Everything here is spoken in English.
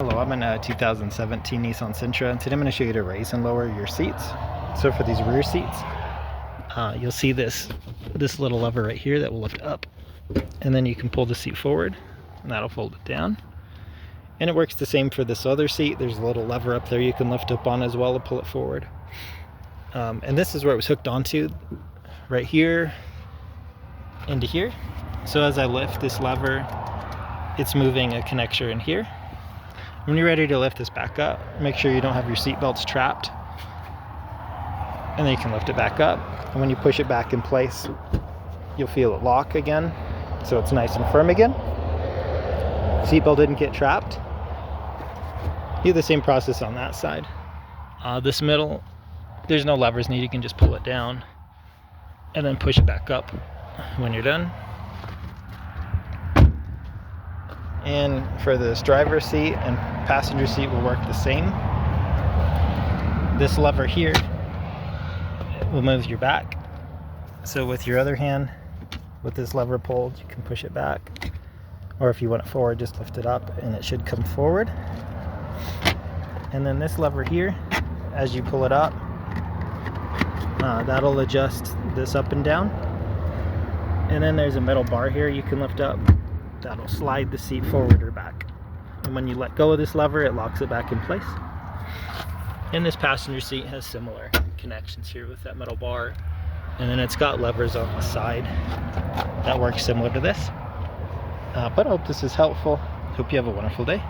Hello, I'm in a 2017 Nissan Sentra, and today I'm going to show you to raise and lower your seats. So for these rear seats, you'll see this little lever right here that will lift up, and then you can pull the seat forward, and that'll fold it down. And it works the same for this other seat. There's a little lever up there you can lift up on as well to pull it forward. And this is where it was hooked onto, right here into here. So as I lift this lever, it's moving a connector in here. When you're ready to lift this back up, make sure you don't have your seat belts trapped, and then you can lift it back up. And when you push it back in place, you'll feel it lock again, so it's nice and firm again. Seatbelt didn't get trapped. Do the same process on that side. This middle, there's no levers needed. You can just pull it down and then push it back up when you're done. And for this driver's seat and passenger seat will work the same. This lever here will move your back. So with your other hand, with this lever pulled, you can push it back. Or if you want it forward, just lift it up and it should come forward. And then this lever here, as you pull it up, that'll adjust this up and down. And then there's a metal bar here you can lift up. That'll slide the seat forward or back. And when you let go of this lever, it locks it back in place. And this passenger seat has similar connections here with that metal bar. And then it's got levers on the side that work similar to this. But I hope this is helpful. Hope you have a wonderful day.